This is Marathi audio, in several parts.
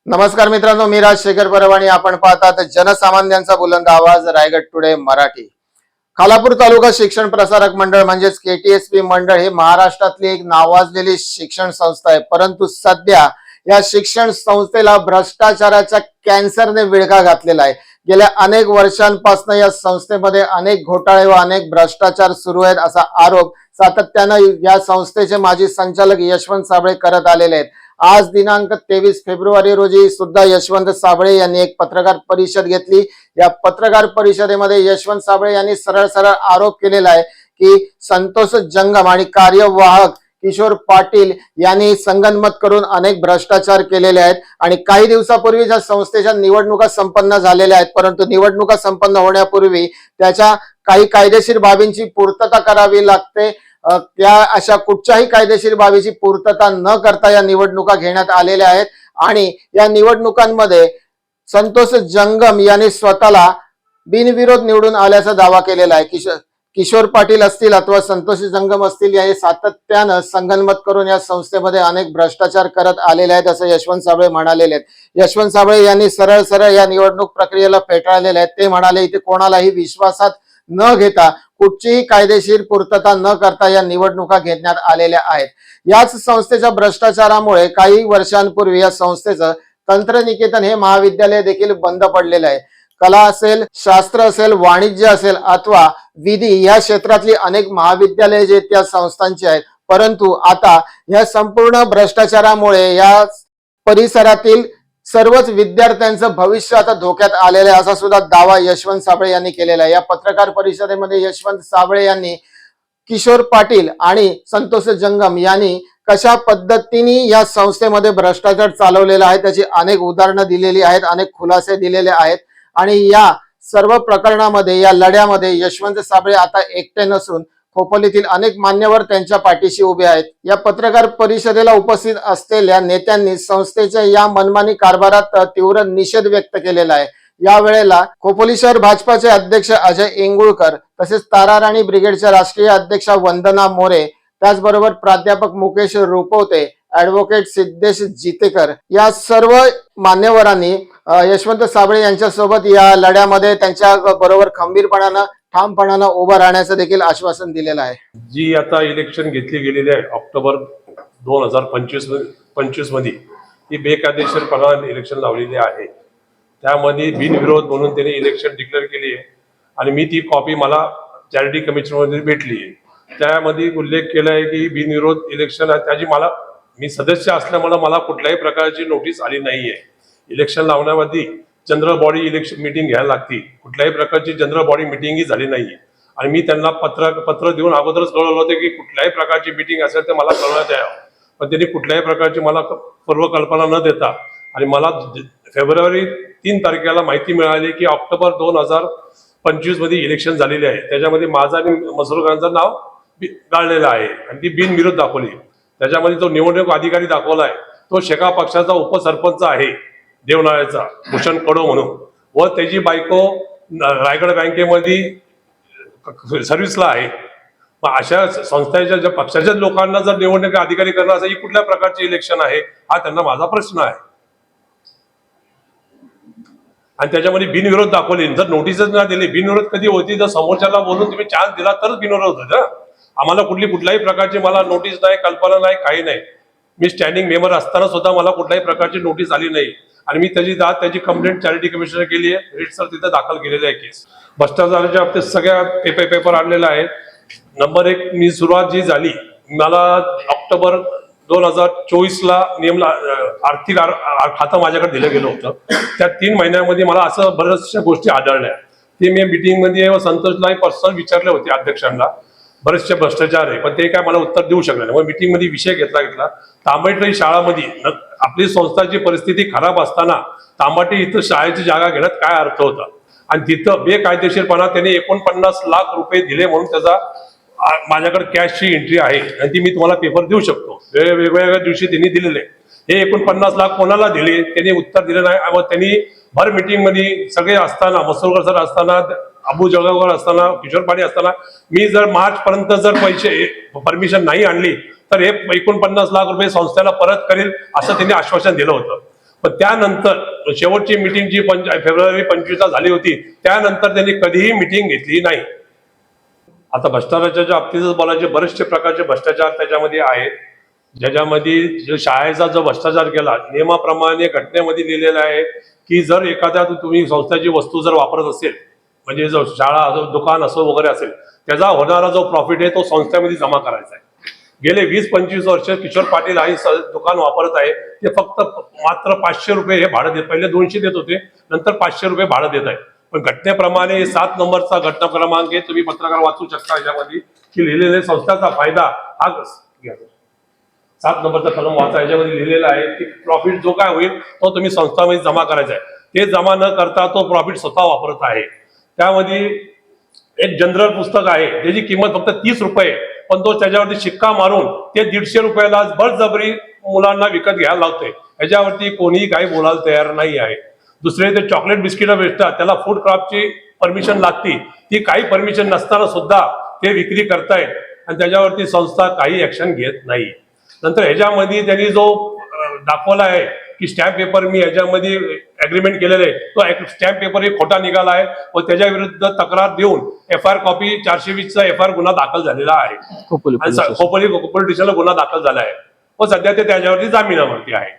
नमस्कार मित्रांनो, मी राज शेखर परब आणि आपण पाहतात जनसामान्यांचा बुलंद आवाज रायगड टुडे मराठी। खालापूर तालुका शिक्षण प्रसारक मंडळ म्हणजेच KTSP मंडळ हे महाराष्ट्रातली एक नावाजलेली शिक्षण संस्था आहे, परंतु सध्या या शिक्षण संस्थेला भ्रष्टाचाराच्या कॅन्सरने विळखा घातलेला आहे। गेल्या अनेक वर्षांपासून या संस्थेमध्ये अनेक घोटाळे व अनेक भ्रष्टाचार सुरू आहेत असा आरोप सातत्याने या संस्थेचे माजी संचालक यशवंत साबळे करत आलेले आहेत। आज दिनांक 23 फेब्रुवारी रोजी सुद्धा यशवंत साबळे यांनी एक पत्रकार परिषद घेतली। या पत्रकार परिषदेमध्ये यशवंत साबळे यांनी सरळ सरळ आरोप केलेला आहे की संतोष जंगम आणि कार्यवाहक किशोर पाटील यांनी संगनमत करून अनेक भ्रष्टाचार केलेले आहेत आणि काही दिवसापूर्वी ज्या संस्थेच्या निवडणुका संपन्न झालेल्या आहेत, परंतु निवडणुका संपन्न होण्यापूर्वी त्याच्या काही कायदेशीर बाबींची पूर्तता करावी लागते। त्या अशा कुठच्याही कायदेशीर बाबीची पूर्तता न करता या निवडणुका घेण्यात आलेल्या आहेत आणि या निवडणुकांमध्ये संतोष जंगम यांनी स्वतःला बिनविरोध निवडून आल्याचा दावा केलेला आहे। किशोर पाटील असतील अथवा संतोष जंगम असतील, या सातत्यानं संगनमत करून या संस्थेमध्ये अनेक भ्रष्टाचार करत आलेले आहेत असं यशवंत साबळे म्हणालेले आहेत। यशवंत साबळे यांनी सरळ सरळ या निवडणूक प्रक्रियेला फेटाळलेले आहेत। ते म्हणाले, इथे कोणालाही विश्वासात न घेता कुठचीही कायदेशीर पूर्तता न करता या निवडणुका घेण्यात आलेल्या आहेत। याच संस्थेच्या भ्रष्टाचारामुळे काही वर्षांपूर्वी या संस्थेचं तंत्रनिकेतन हे महाविद्यालय देखील बंद पडलेलं आहे। कला असेल, शास्त्र असेल, वाणिज्य असेल अथवा विधी या क्षेत्रातली अनेक महाविद्यालये जे त्या संस्थांची आहेत, परंतु आता या संपूर्ण भ्रष्टाचारामुळे या परिसरातील सर्वच विद्यार्थ्यांचं भविष्य आता धोक्यात आलेलं आहे असा सुद्धा दावा यशवंत साबळे यांनी केलेला आहे। या पत्रकार परिषदेमध्ये यशवंत साबळे यांनी किशोर पाटील आणि संतोष जंगम यांनी कशा पद्धतीने या संस्थेमध्ये भ्रष्टाचार चालवलेला आहे त्याची अनेक उदाहरणं दिलेली आहेत, अनेक खुलासे दिलेले आहेत आणि या सर्व प्रकरणामध्ये, या लढ्यामध्ये यशवंत साबळे आता एकटे नसून खोपोलीतील अनेक मान्यवर त्यांच्या पाठीशी उभे आहेत। या पत्रकार परिषदेला उपस्थित असलेल्या नेत्यांनी संस्थेच्या या मनमानी कारभारात तीव्र निषेध व्यक्त केलेला आहे। या वेळेला खोपोली शहर भाजपाचे अध्यक्ष अजय इंगुळकर, तसेच ताराराणी ब्रिगेडच्या राष्ट्रीय अध्यक्षा वंदना मोरे, त्याचबरोबर प्राध्यापक मुकेश रुपवते, ऍडव्होकेट सिद्धेश जितेकर या सर्व मान्यवरांनी यशवंत साबळे यांच्या सोबत या लढ्यामध्ये त्यांच्या बरोबर खंबीरपणानं ठामपणानं उभं राहण्याचं देखील आश्वासन दिलेलं आहे। जी आता इलेक्शन घेतली गेलेली आहे ऑक्टोबर 2025 मध्ये, ही बेकायदेशीरपणाने इलेक्शन लावलेली आहे। त्यामध्ये बिनविरोध म्हणून त्यांनी इलेक्शन डिक्लेअर केली आहे आणि मी ती कॉपी मला चॅरिटी कमिशनमध्ये भेटली आहे। त्यामध्ये उल्लेख केला आहे की बिनविरोध इलेक्शन आहे, त्याची मी सदस्य असल्यामुळे मला कुठल्याही प्रकारची नोटीस आली नाहीये। इलेक्शन लावण्यामध्ये जनरल बॉडी इलेक्शन मीटिंग घ्यायला लागते, कुठल्याही प्रकारची जनरल बॉडी मीटिंग ही झाली नाहीये आणि मी त्यांना पत्र देऊन अगोदरच कळवलं होतं की कुठल्याही प्रकारची मीटिंग असेल तर मला कळवण्यात यावं, पण त्यांनी कुठल्याही प्रकारची मला पूर्वकल्पना न देता आणि मला फेब्रुवारी 3 तारखेला माहिती मिळाली की ऑक्टोबर 2025 मध्ये इलेक्शन झालेले आहे, त्याच्यामध्ये माझं आणि मसरूखांचं नाव गाळलेलं आहे आणि ती बिनविरोध दाखवली। त्याच्यामध्ये जो निवडणूक अधिकारी दाखवला आहे तो शेका पक्षाचा उपसरपंच आहे देवनाळ्याचा, भूषण कडो म्हणून, व त्याची बायको रायगड बँकेमध्ये सर्व्हिसला आहे। मग अशा संस्थेच्या ज्या पक्षाच्या लोकांना जर निवडणूक अधिकारी करणं असं ही कुठल्या प्रकारचे इलेक्शन आहे, हा त्यांना माझा प्रश्न आहे। आणि त्याच्यामध्ये बिनविरोध दाखवले, जर नोटीसच ना दिली, बिनविरोध कधी होती जर समोरच्याला बोलून तुम्ही चान्स दिला तरच बिनविरोध होतं। आम्हाला कुठल्याही प्रकारची मला नोटीस नाही, कल्पना नाही, काही नाही। मी स्टँडिंग मेंबर असताना सुद्धा मला कुठल्याही प्रकारची नोटीस आली नाही आणि मी त्याची कंप्लेंट चॅरिटी कमिशनर केली आहे, रितसर तिथे दाखल केलेली आहे केस। भ्रष्टाचाराच्या बाबतीत सगळ्या पेपर आणलेला आहे। नंबर 1, मी सुरुवात जी झाली, मला ऑक्टोबर 2024ला नियमला आर्थिक खातं माझ्याकडे दिलं गेलं होतं। त्या 3 महिन्यामध्ये मला असं बऱ्याचशा गोष्टी आढळल्या, ते मी मीटिंगमध्ये व संतोषला पर्सनल विचारले होते अध्यक्षांना, बरेचसे भ्रष्टाचार आहे, पण ते काय मला उत्तर देऊ शकले नाही। मग मीटिंग मध्ये विषय घेतला तांबेटरी शाळामध्ये आपली संस्थाची परिस्थिती खराब असताना तांबाटी इथं शाळेची जागा घेण्यात काय अर्थ होता आणि तिथं बेकायदेशीरपणा त्यांनी 49 लाख रुपये दिले म्हणून त्याचा माझ्याकडे कॅशची एंट्री आहे आणि ती मी तुम्हाला पेपर देऊ शकतो। वेगवेगळ्या दिवशी त्यांनी दिलेले हे 49 लाख कोणाला दिले त्यांनी उत्तर दिलं नाही। व त्यांनी भर मीटिंग मध्ये सगळे असताना, मसरूळकर सर असताना, अबू जळगावकर असताना, किशोर पाटील असताना, मी जर मार्च पर्यंत जर पैसे परमिशन नाही आणली तर हे 49 लाख रुपये संस्थेला परत करेल असं त्यांनी आश्वासन दिलं होतं। पण त्यानंतर शेवटची मीटिंग जी फेब्रुवारी 25 झाली होती त्यानंतर त्यांनी कधीही मीटिंग घेतली नाही. आता भ्रष्टाचाराच्या बाबतीतच बोलायचे बरेचसे प्रकारचे भ्रष्टाचार त्याच्यामध्ये आहेत, ज्याच्यामध्ये जो शाळेचा जो भ्रष्टाचार केला नियमाप्रमाणे घटनेमध्ये लिहिलेला आहे की जर एखाद्या तुम्ही संस्थेची वस्तू जर वापरत असेल, म्हणजे जो शाळा असो दुकान असो वगैरे असेल, त्याचा होणारा जो प्रॉफिट आहे तो संस्थेमध्ये जमा करायचा आहे. गेले 20-25 वर्ष किशोर पाटील हा दुकान वापरत आहे, ते फक्त मात्र 500 रुपये हे भाडं देत, पहिले 200 देत होते, नंतर 500 रुपये भाडं देत आहे. पण घटनेप्रमाणे 7 नंबरचा घटना क्रमांक आहे, तुम्ही पत्रकार वाचू शकता याच्यामध्ये की लिहिलेले संस्थेचा फायदा हा 7 नंबरचा कलम वाचा, याच्यामध्ये लिहिलेला आहे की प्रॉफिट जो काय होईल तो तुम्ही संस्थांमध्ये जमा करायचा आहे. ते जमा न करता तो प्रॉफिट स्वतः वापरत आहे. त्यामध्ये एक जनरल पुस्तक आहे त्याची किंमत फक्त 30 रुपये, पण तो त्याच्यावरती शिक्का मारून ते 150 रुपयाला बळजबरी मुलांना विकत घ्यायला लावते. याच्यावरती कोणीही काही बोलायला तयार नाही आहे. दुसरे ते चॉकलेट बिस्किट भेटतात, त्याला फूड क्राफ्टची परमिशन लागती, ती काही परमिशन नसताना सुद्धा ते विक्री करतायत आणि त्याच्यावरती संस्था काही ऍक्शन घेत नाही. नंतर ह्याच्यामध्ये त्यांनी जो दाखवला आहे की स्टॅम्प पेपर मी ह्याच्यामध्ये अग्रीमेंट केलेलं आहे, तो स्टॅम्प पेपर एक खोटा निघाला आहे व त्याच्या विरुद्ध तक्रार देऊन FIR कॉपी 420चा FIR गुन्हा दाखल झालेला आहे. खोपोली पोलीस स्टेशनला गुन्हा दाखल झाला आहे व सध्या ते त्याच्यावरती जामिनावरती आहे.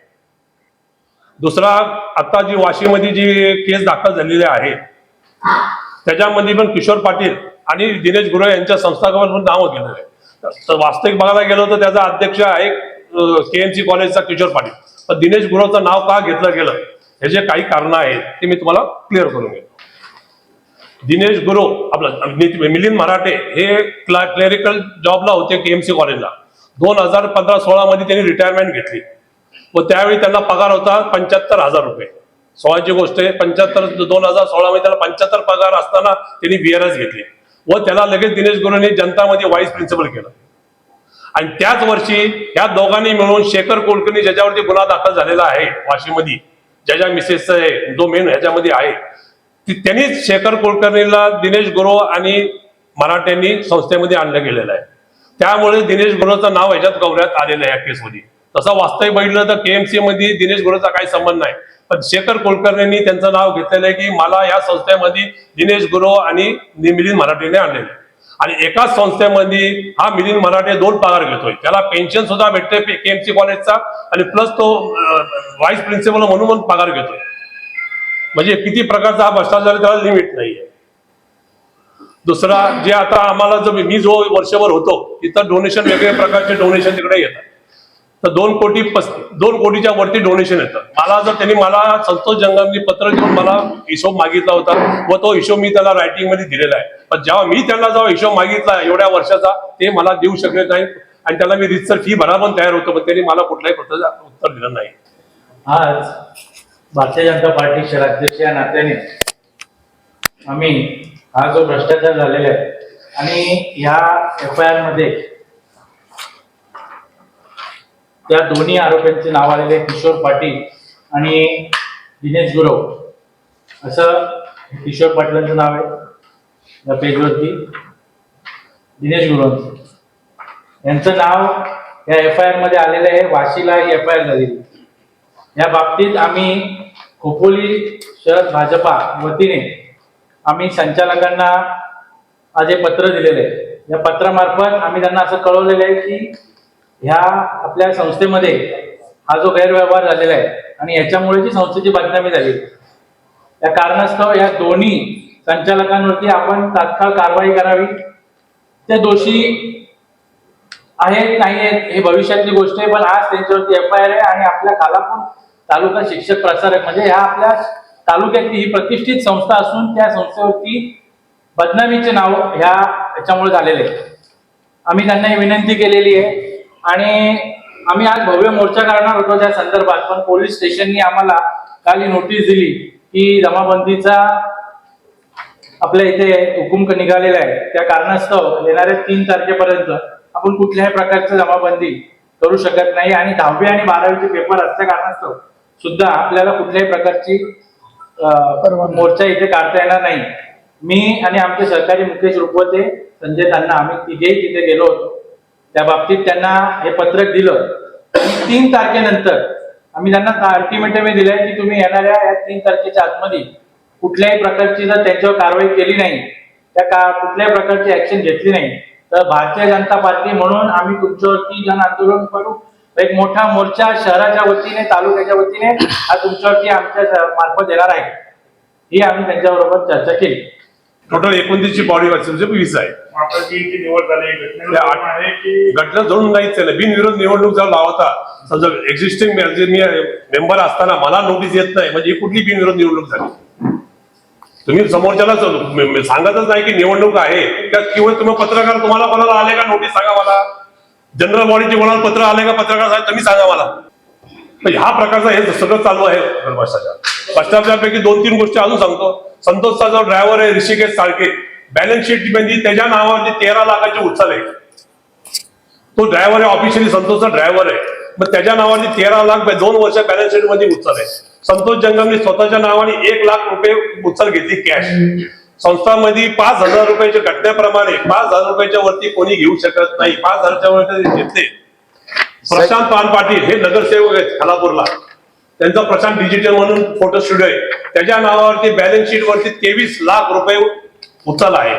दुसरा, आता जी वाशीमध्ये जी केस दाखल झालेली आहे त्याच्यामध्ये पण किशोर पाटील आणि दिनेश गुरव यांच्या संस्थापकांवर नाव गेलेलं आहे. तर वास्तविक बघायला गेलो तर त्याचा अध्यक्ष आहे KMC कॉलेजचा किशोर पाटील, पण दिनेश गुरवचं नाव का घेतलं गेलं ह्याचे काही कारण आहेत ते मी तुम्हाला क्लिअर करून घेतो. दिनेश गुरव आपला मिलिंद मराठे हे क्लेरिकल जॉबला होते KMC कॉलेजला. 2015-16 मध्ये त्यांनी रिटायरमेंट घेतली व त्यावेळी त्यांना पगार होता 75,000 रुपये. 16ची गोष्ट आहे, 2016 मध्ये त्याला 75 पगार असताना त्यांनी VRS घेतली व त्याला लगेच दिनेश गुरुने जनतामध्ये व्हाईस प्रिन्सिपल केलं. आणि त्याच वर्षी या दोघांनी मिळून शेखर कुलकर्णी ज्याच्यावरती गुन्हा दाखल झालेला आहे वाशीमध्ये, ज्याच्या मिसेसचा जो मेन ह्याच्यामध्ये आहे, त्यांनीच शेखर कुलकर्णीला दिनेश गुरव आणि मराठ्यांनी संस्थेमध्ये आणलं गेलेलं आहे. त्यामुळे दिनेश गुरवचं नाव ह्याच्यात गौरवण्यात आलेलं आहे या केसमध्ये. तसं वास्तविक बघितलं तर KMC मध्ये दिनेश गुरवचा काही संबंध नाही, पण शेखर कुलकर्णींनी त्यांचं नाव घेतलेलं आहे की मला या संस्थेमध्ये दिनेश गुरव आणि मिलिंद मराठेने आणलेले. आणि एकाच संस्थेमध्ये हा मिलिंद मराठे 2 पगार घेतोय, त्याला पेन्शन सुद्धा भेटते KMC कॉलेजचा आणि प्लस तो व्हाईस प्रिन्सिपल म्हणून पगार घेतोय. म्हणजे किती प्रकारचा हा भ्रष्टाचार, त्याला लिमिट नाहीये. दुसरा, जे आता आम्हाला मी जो वर्षभर होतो तिथं डोनेशन वेगवेगळ्या प्रकारचे डोनेशन तिकडे येतात, तर 2 कोटीच्या वरती डोनेशन येतं. मला जर त्यांनी मला संतोष जंगमनी पत्र देऊन मला हिशोब मागितला होता व तो हिशोब मी त्याला रायटिंग मध्ये दिलेला आहे, पण जेव्हा मी त्यांना हिशोब मागितला एवढ्या वर्षाचा ते मला देऊ शकले नाही आणि त्याला मी रितसर फी भरा पण तयार होतो, पण त्यांनी मला कुठल्याही प्रकारचं उत्तर दिलं नाही. आज भारतीय जनता पार्टी शहराध्यक्ष या नात्याने आम्ही हा जो भ्रष्टाचार झालेला आहे आणि ह्या FIR मध्ये त्या दोन्ही आरोपींचे नाव आलेले किशोर पाटील आणि दिनेश गुरव, असं किशोर पाटलांचं नाव आहे या पेजवरती, दिनेश गुरव यांचं नाव या FIR मध्ये आलेलं आहे. वाशीला ही FIR झालेली. या बाबतीत आम्ही खोपोली शहर भाजपा वतीने आम्ही संचालकांना आज हे पत्र दिलेले आहे. या पत्रामार्फत आम्ही त्यांना असं कळवलेलं आहे की ह्या आपल्या संस्थेमध्ये हा जो गैरव्यवहार झालेला आहे आणि याच्यामुळे जी संस्थेची बदनामी झाली, त्या कारणास्तव या दोन्ही संचालकांवरती आपण तात्काळ कारवाई करावी. ते दोषी आहेत नाही आहेत हे भविष्यातली गोष्ट आहे, पण आज त्यांच्यावरती FIR आहे आणि आपल्या खालापूर तालुका शिक्षक प्रसारक म्हणजे ह्या आपल्या तालुक्यातली ही प्रतिष्ठित संस्था असून त्या संस्थेवरती बदनामीचे नाव ह्याच्यामुळे झालेले आहे. आम्ही त्यांना ही विनंती केलेली आहे आणि आम्ही आज भव्य मोर्चा करणार होतो त्या संदर्भात, पण पोलीस स्टेशननी आम्हाला काल ही नोटीस दिली की जमाबंदीचा आपल्या इथे हुकूम निघालेला आहे. त्या कारणास्तव येणाऱ्या 3 तारखेपर्यंत आपण कुठल्याही प्रकारची जमाबंदी करू शकत नाही आणि 10वी आणि 12वीचे पेपर असल्या कारणास्तव सुद्धा आपल्याला कुठल्याही प्रकारची मोर्चा इथे काढता येणार नाही. मी आणि आमचे सहकारी मुकेश रुपवते, संजय तान्हा आम्ही तिघेही तिथे गेलो होतो. त्या बाबतीत त्यांना हे पत्रक दिलं. 3 तारखेनंतर आम्ही त्यांना अल्टिमेटम दिलंय की तुम्ही येणाऱ्या या 3 तारखेच्या आतमध्ये कुठल्याही प्रकारची जर त्यांच्यावर कारवाई केली नाही, कुठल्याही प्रकारची ऍक्शन घेतली नाही, तर भारतीय जनता पार्टी म्हणून आम्ही तुमच्यावरती जन आंदोलन करू. एक मोठा मोर्चा शहराच्या वतीने, तालुक्याच्या वतीने हा तुमच्यावरती आमच्या मार्फत येणार आहे. ही आम्ही त्यांच्याबरोबर चर्चा केली. टोटल 29 ची बॉडी 20 आहे. माताजीची निवड झाली आहे की घटना जोडून नाहीच आहे. बिनविरोध निवडणूक जर लावता, समजा एक्झिस्टिंग मेंबर असताना मला नोटीस येत नाही म्हणजे ही कुठली बिनविरोध निवडणूक झाली? तुम्ही समोरच्याला सांगतच नाही की निवडणूक आहे किंवा तुम्ही पत्रकार, तुम्हाला कोणाला आले का नोटीस सांगा मला. जनरल बॉडीचे कोणाला पत्र आले का पत्रकार साहेब तुम्ही सांगा मला. ह्या प्रकारचं हे सगळं चालू आहे भ्रष्टाचार. भ्रष्टाचारपैकी 2-3 गोष्टी अजून सांगतो. संतोषचा जो ड्रायव्हर आहे ऋषिकेश साळके, बॅलन्स शीट मध्ये त्याच्या नावावरती 13 लाखाची उचल आहे. तो ड्रायव्हर आहे, ऑफिशियली संतोषचा ड्रायव्हर आहे. मग त्याच्या नावाने 13 लाख 2 वर्ष बॅलन्स शीट मध्ये उचल आहे. संतोष जंगमने स्वतःच्या नावाने 1 लाख रुपये उचल घेतली कॅश. संस्थांमध्ये 5,000 रुपयाच्या घटनेप्रमाणे 5,000 रुपयाच्या वरती कोणी घेऊ शकत नाही. 5,000च्या वरती घेतले. प्रशांत पान पाटील हे नगरसेवक आहेत खालापूरला, त्यांचा प्रशांत डिजिटल म्हणून फोटो स्टुडिओ आहे, त्याच्या नावावरती बॅलन्स शीट वरती 23 लाख रुपये उचल आहे.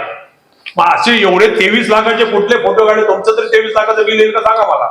मग असे एवढे 23 लाखाचे कुठले फोटो काढले? तुमचं तरी 23 लाखाचं बिल येईल का सांगा मला.